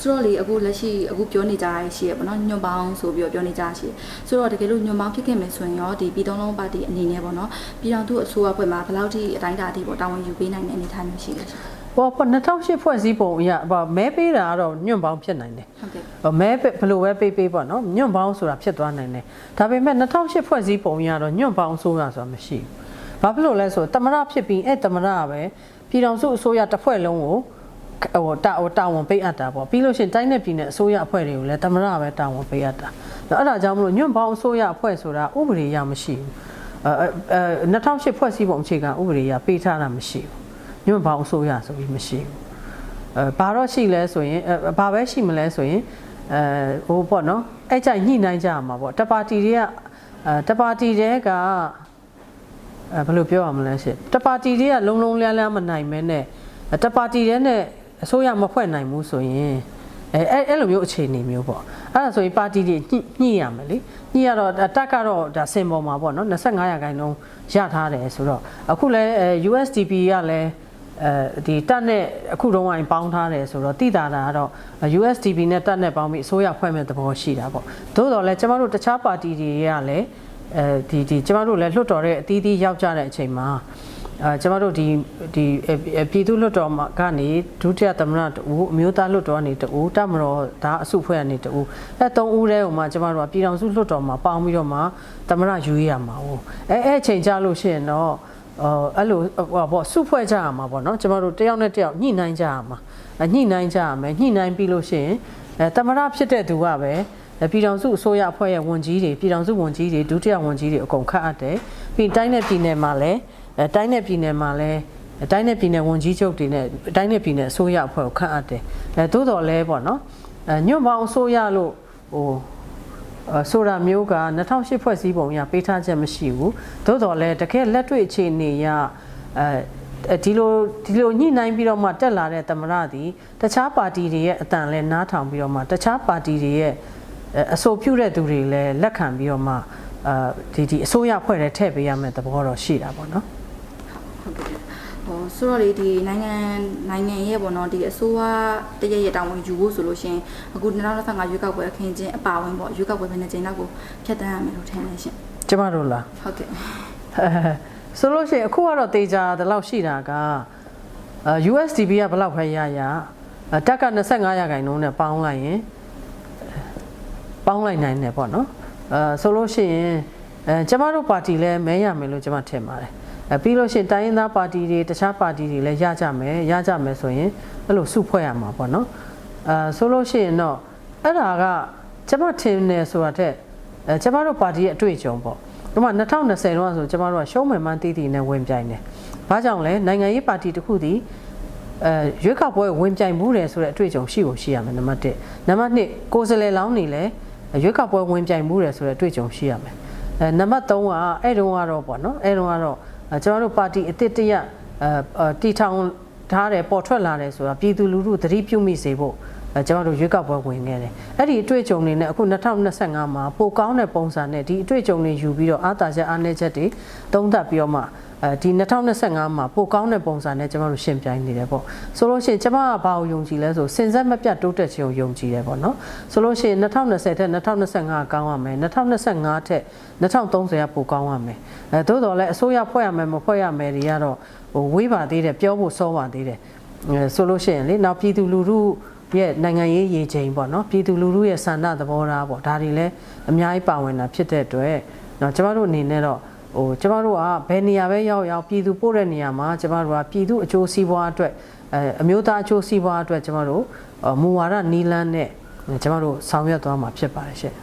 ဆိုတော့လေအခုလက်ရှိအခုပြောနေကြရရှိရပေါ့နော်ညွန့်ပေါင်းဆိုပြီးပြောနေကြရှိဆိုတော့တကယ်လို့ညွန့်ပေါင်းဖြစ်ခဲ့မယ်ဆိုရင်ရောဒီပြည်တော်လုံးပါတီအနေနဲ့ပေါ့နော်ပြည်တော်သူအစိုးရဖွဲ့မှာဘယ်လောက်ထိအတိုင်းအတာထိပေါ့တာဝန်ယူပေးနိုင်တဲ့အနေအထားမျိုးရှိလဲပေါ့2008ဖွဲ့စည်းပုံအရမဲပေးတာကတော့ညွန့်ပေါင်းဖြစ်နိုင်တယ်ဟုတ်ကဲ့မဲဘယ်လိုပဲပေးပေါ့နော်ညွန့်ပေါင်းဆိုတာဖြစ်သွားနိုင်တယ်ဒါပေမဲ့2008ဖွဲ့စည်းပုံအရတော့ညွန့်ပေါင်းအစိုးရဆိုတာမရှိဘူးဘာဖြစ်လို့လဲဆိုတော့တမရဖြစ်ပြီးအဲ့တမရကပဲပြည်တော်စုအစိုးရတစ်ဖွဲ့လုံးကိုတာဝန်ပေးအပ်တာပေါ့ပြီးလို့ရှိရင်တိုင်းနဲ့ပြည်နယ်အစိုးရအဖွဲ့တွေကိုလည်းတမရပဲတာဝန်ပေးအပ်တာအဲ့ဒါကြောင့်မလို့ညွန့်ပေါင်းအစိုးရအဖွဲ့ဆိုတာဥပဒေအရမရှိဘူး2008ဖွဲ့စည်းပုံအခြေခံဥပဒေအရပေးထားတာမရှိဘူးညွန့်ပေါင်းအစိုးရဆိုပြီးမရှိဘူးဘာတော့ရှိလဲဆိုရင်ဘာပဲရှိမလဲဆိုရင်ဟိုပေါ့နော်အဲ့ကြိုက်ညှိနှိုင်းကြရမှာပေါ့တပါတီတွေကတပါတီတွေကဘယ်လိုပြောရမလဲရှင့်တပါတီတွေကလုံးလုံးလျားလျားမနိုင်မဲနဲ့တပါတီတွေနဲ့အစိုးရမဖွဲ့နိုင်ဘူးဆိုရင်အဲ့လိုမျိုးအခြေအနေမျိုးပေါ့အဲ့ဒါဆိုရင်ပါတီတွေညှိရမယ်လေညှိရတော့တက်ကတော့ဒါစင်ပေါ်မှာပေါ့နော်25ရာခိုင်နှုန်းရထားတယ်ဆိုတော့အခုလဲ USDP ကလည်းဒီတက်နဲ့အခုတော့ဝိုင်းပေါင်းထားတယ်ဆိုတော့တိတာတာကတော့ USDP နဲ့တက်နဲ့ပေါင်းပြီးအစိုးရဖွဲ့မဲ့သဘောရှိတာပေါ့သို့တော်လည်းကျမတို့တခြားပါတီတွေကလည်းဒီကျမတို့လည်းလွှတ်တော်တဲ့အသီးသီးရောက်ကြတဲ့အချိန်မှာကျမတို့ဒီပြည်သူ့လွှတ်တော်မှာကနေဒုတိယသမ္မတတူအမျိုးသားလွှတ်တော်ကနေတူတမတော်ဒါအစုဖွဲ့ကနေတူ3ဦးတည်းဟိုမှာကျမတို့ကပြည်ထောင်စုလွှတ်တော်မှာပေါင်းပြီးတော့မှသမ္မတယူရမှာဟိုအဲ့အချိန်ကြာလို့ရှိရင်တော့အဲ့လိုပေါ့စုဖွဲ့ကြရမှာပေါ့နော်ကျမတို့တယောက်နဲ့တယောက်ညှိနှိုင်းကြရမှာညှိနှိုင်းကြရမယ်ညှိနှိုင်းပြီးလို့ရှိရင်သမ္မတဖြစ်တဲ့သူကပဲပြည်ထောင်စုအစိုးရအဖွဲ့ရဲ့ဝန်ကြီးတွေပြည်ထောင်စုဝန်ကြီးတွေဒုတိယဝန်ကြီးတွေအကုန်ခန့်အပ်တယ်ပြီးတိုင်းနဲ့ပြည်နယ်မှာလည်းတိုင်းနဲ့ပြည်နယ်မှာလည်းတိုင်းနဲ့ပြည်နယ်ဝန်ကြီးချုပ်တွေနဲ့တိုင်းနဲ့ပြည်နယ်အစိုးရအဖွဲ့ကိုခန့်အပ်တယ်သို့တော်လဲပေါ့နော်ညွန့်ပေါင်းအစိုးရလို့ဟိုဆိုတာမျိုးက2008ဖွဲ့စည်းပုံအရပေးထားချက်မရှိဘူးသို့တော်လဲတကယ်လက်တွေ့အခြေအနေအရဒီလိုညှိနှိုင်းပြီးတော့မှတက်လာတဲ့သမ္မတသည်တခြားပါတီတွေရဲ့အတန်လဲနားထောင်ပြီးတော့မှတခြားပါတီတွေရဲ့အဆိုပြုတဲ့သူတွေလည်းလက်ခံပြီးတော့မှဒီအစိုးရဖွဲ့တဲ့ထည့်ပေးရမယ့်သဘောတော့ရှိတာပေါ့နော်ဆိုတော့လေဒီနိုင်ငံရဲ့ပေါ့နော်ဒီအစိုးရတရရဲ့တာဝန်ယူဖို့ဆိုလို့ရှင်အခု2025ရွေးကောက်ပွဲအခင်းချင်းအပါဝင်ပေါ့ရွေးကောက်ပွဲနဲ့ချိန်တော့ကိုဖြတ်တန်းရမယ်လို့ထင်နေရှင်ကျမတို့လားဟုတ်ကဲ့ဆိုလို့ရှိရင်အခုကတော့တေချာတလောက်ရှိတာကUSDP ကဘယ်လောက်ပဲရတက်က25ရာခိုင်နှုန်းနဲ့ပေါင်းလိုက်ရင်ပေါင်းလိုက်နိုင်တယ်ပေါ့နော်ဆိုလို့ရှိရင်ကျမတို့ပါတီလည်းမဲရမယ်လို့ကျမထင်ပါတယ်ပြီးလို့ရှိရင်တိုင်းရင်းသားပါတီတွေတခြားပါတီတွေလည်းရကြမယ်ဆိုရင်အဲ့လိုစုဖွဲ့ရမှာပေါ့နော်ဆိုလို့ရှိရင်တော့အဲ့ဒါကကျမထင်နေဆိုတာတဲ့ကျမတို့ပါတီရဲ့အတွေ့အကြုံပေါ့ဒီမှာ2020တော့ဆိုကျမတို့ကရှုံးမယ်မှန်းသိသိနဲ့ဝင်ပြိုင်တယ်ဘာကြောင့်လဲနိုင်ငံရေးပါတီတစ်ခုဒီရွေးကောက်ပွဲဝင်ပြိုင်မှုတယ်ဆိုတဲ့အတွေ့အကြုံရှိရမယ်နံပါတ်1နံပါတ်2ကိုယ်စားလှယ်လောင်းနေလဲရွေးကောက်ပွဲဝင်ပြိုင်မှုတယ်ဆိုတဲ့အတွေ့အကြုံရှိရမယ်နံပါတ်3ကအဲ့တုန်းကတော့ပေါ့နော်အဲ့တုန်းကတော့ကျွန်တော်တို့ပါတီအသစ်တရတီထောင်ထားတယ်ပေါ်ထွက်လာတယ်ဆိုတာပြည်သူလူထုသတိပြုမိစေဖို့ကျွန်တော်တို့ရွေးကောက်ပွဲဝင်ခဲ့တယ်အဲ့ဒီအတွေ့အကြုံတွေနဲ့အခု2025မှာပိုကောင်းတဲ့ပုံစံနဲ့ဒီအတွေ့အကြုံတွေယူပြီးတော့အားသာချက်အားနည်းချက်တွေသုံးသပ်ပြီးတော့မှဒီ2025မှာပိုကောင်းတဲ့ပုံစံနဲ့ကျွန်တော်တို့ရှင်းပြိုင်နေတယ်ပေါ့ဆိုလို့ရှိရင်ကျွန်မကဘာကိုယုံကြည်လဲဆိုစင်စက်မပြတ်တိုးတက်ခြင်းကိုယုံကြည်တယ်ပေါ့နော်ဆိုလို့ရှိရင်2020ထက်2025ကောင်းရမယ်2025ထက်2030ကပိုကောင်းရမယ်သို့တော်လည်းအစိုးရဖွဲ့ရမယ်မဖွဲ့ရမယ်တွေကတော့ဟိုဝေးပါသေးတယ်ပြောဖို့စောပါသေးတယ်ဆိုလို့ရှိရင်လေနောက်ပြည်သူလူထုရဲ့နိုင်ငံရေးရည်ချိန်ပေါ့နော်ပြည်သူလူထုရဲ့ဆန္ဒသဘောထားပေါ့ဒါတွေလည်းအများကြီးပါဝင်တာဖြစ်တဲ့အတွက်နော်ကျွန်တော်တို့အနေနဲ့တော့ကျမတို့ကဘယ်နေရာပဲရောက်ပြည်သူပို့တဲ့နေရာမှာကျမတို့ကပြည်သူအကျိုးစီးပွားအတွက်အမျိုးသားအကျိုးစီးပွားအတွက်ကျမတို့မူဝါဒနီးလန်းနဲ့ကျမတို့ဆောင်ရွက်သွားမှာဖြစ်ပါတယ်ရှင့်